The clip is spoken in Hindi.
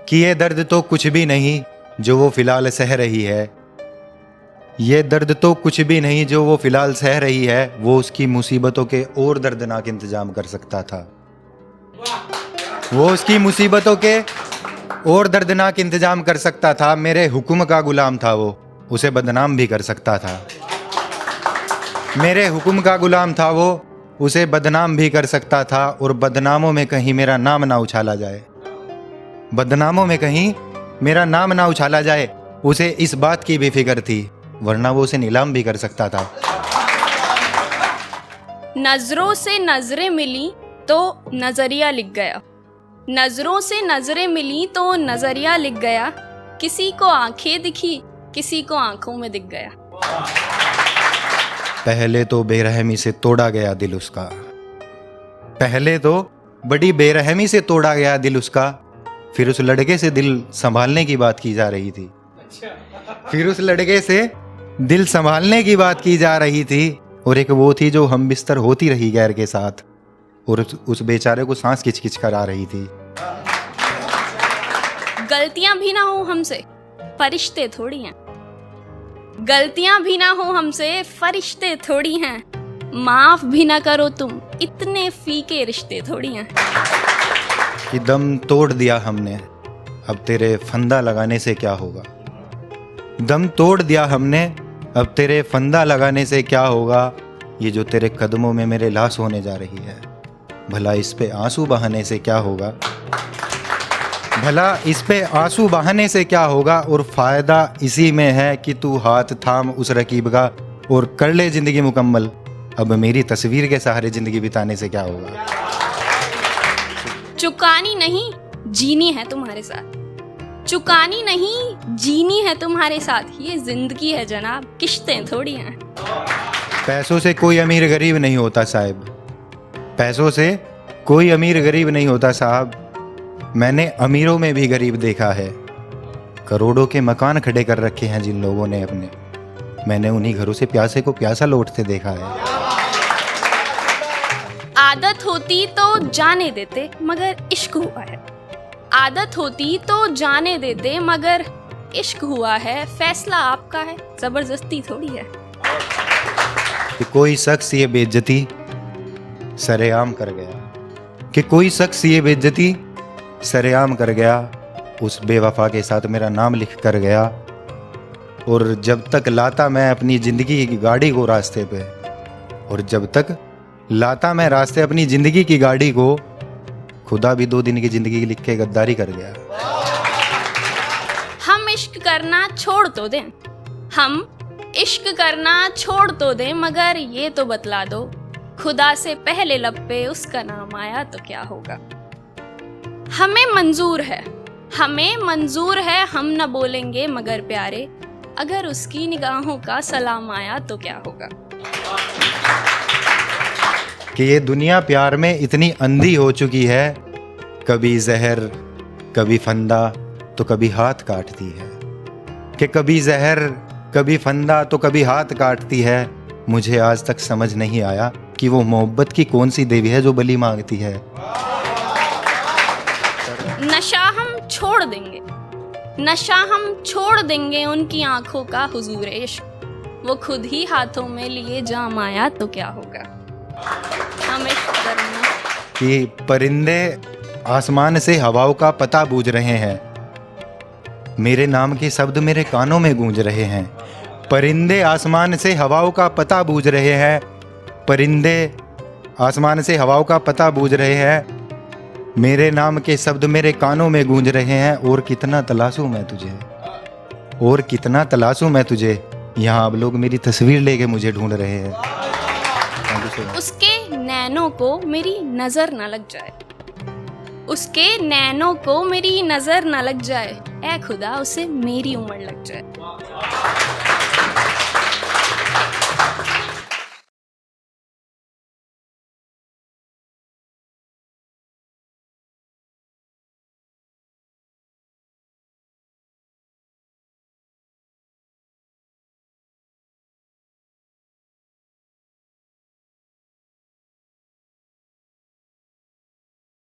कि ये दर्द तो कुछ भी नहीं जो वो फिलहाल सह रही है। ये दर्द तो कुछ भी नहीं जो वो फिलहाल सह रही है। वो उसकी मुसीबतों के और दर्दनाक इंतजाम कर सकता था। वो उसकी मुसीबतों के और दर्दनाक इंतजाम कर सकता था। मेरे हुक्म का गुलाम था वो, उसे बदनाम भी कर सकता था। मेरे हुक्म का गुलाम था वो, उसे बदनाम भी कर सकता था। और बदनामों में कहीं मेरा नाम ना उछाला जाए, बदनामों में कहीं मेरा नाम ना उछाला जाए, उसे इस बात की भी फिक्र थी, वरना वो उसे नीलाम भी कर सकता था। नजरों से नजरें मिली तो नजरिया लिख गया। नजरों से नजरें मिली तो नजरिया लिख गया। किसी को आंखें दिखी, किसी को आंखों में दिख गया। पहले तो बेरहमी से तोड़ा गया दिल उसका, पहले तो बड़ी बेरहमी से तोड़ा गया दिल उसका। फिर उस लड़के से दिल संभालने की बात की जा रही थी, फिर उस लड़के से दिल संभालने की बात की जा रही थी। और एक वो थी जो हम बिस्तर होती रही गैर के साथ, और उस बेचारे को सांस खिंच कर आ रही थी। गलतियां भी ना हो हमसे, फरिश्ते थोड़ी हैं। गलतियां भी ना हो हमसे, फरिश्ते थोड़ी हैं। माफ भी ना करो तुम, इतने फीके रिश्ते थोड़ी हैं। कि दम तोड़ दिया हमने, अब तेरे फंदा लगाने से क्या होगा। दम तोड़ दिया हमने, अब तेरे फंदा लगाने से क्या होगा। ये जो तेरे कदमों में मेरे लाश होने जा रही है, भला इस पे आंसू बहाने से क्या होगा। भला इस पे आंसू बहाने से क्या होगा। और फायदा इसी में है कि तू हाथ थाम उस रकीब का और कर ले जिंदगी मुकम्मल। अब मेरी तस्वीर के सहारे जिंदगी बिताने से क्या होगा। चुकानी नहीं जीनी है तुम्हारे साथ, चुकानी नहीं जीनी है तुम्हारे साथ। ये जिंदगी है जनाब, किश्तें थोड़ी हैं। पैसों से कोई अमीर गरीब नहीं होता साहब, पैसों से कोई अमीर गरीब नहीं होता साहब। मैंने अमीरों में भी गरीब देखा है। करोड़ों के मकान खड़े कर रखे हैं जिन लोगों ने अपने, मैंने उन्हीं घरों से प्यासे को प्यासा लौटते देखा है। आदत होती तो जाने देते मगर इश्क हुआ है। आदत होती तो जाने देते मगर इश्क हुआ है। फैसला आपका है, जबरदस्ती थोड़ी है। कि कोई शख्स ये बेइज्जती सरेआम कर गया, कि कोई शख्स ये बेइज्जती सरेआम कर गया। उस बेवफा के साथ मेरा नाम लिख कर गया। और जब तक लाता मैं अपनी ज़िंदगी की गाड़ी को रास्ते पे, और जब तक लाता मैं रास्ते अपनी ज़िंदगी की गाड़ी को, खुदा भी 2 दिन की ज़िंदगी लिख के गद्दारी कर गया। हम इश्क करना छोड़ तो दें, हम इश्क करना छोड़ तो दें, मगर ये तो बतला दो खुदा से पहले लब पे उसका नाम आया तो क्या होगा। हमें मंजूर है, हमें मंजूर है, हम न बोलेंगे मगर प्यारे, अगर उसकी निगाहों का सलाम आया तो क्या होगा। कि ये दुनिया प्यार में इतनी अंधी हो चुकी है, कभी जहर कभी फंदा तो कभी हाथ काटती है। कि कभी जहर कभी फंदा तो कभी हाथ काटती है। मुझे आज तक समझ नहीं आया कि वो मोहब्बत की कौन सी देवी है जो बलि मांगती है। नशा हम छोड़ देंगे, नशा हम छोड़ देंगे उनकी आंखों का हुजूर इश्क। वो खुद ही हाथों में लिए जाम आया तो क्या होगा। हम इश्क करना। कि परिंदे आसमान से हवाओं का पता बूझ रहे हैं, मेरे नाम के शब्द मेरे कानों में गूंज रहे हैं। परिंदे आसमान से हवाओं का पता बूझ रहे हैं, परिंदे आसमान से हवाओं का पता बूझ रहे हैं। मेरे नाम के शब्द मेरे कानों में गूंज रहे हैं। और कितना तलाशूं मैं तुझे, और कितना तलाशूं मैं तुझे, यहाँ अब लोग मेरी तस्वीर लेके मुझे ढूंढ रहे हैं। उसके नैनों को मेरी नजर न लग जाए, उसके नैनों को मेरी नजर न लग जाए। ऐ खुदा उसे मेरी उम्र लग जाए।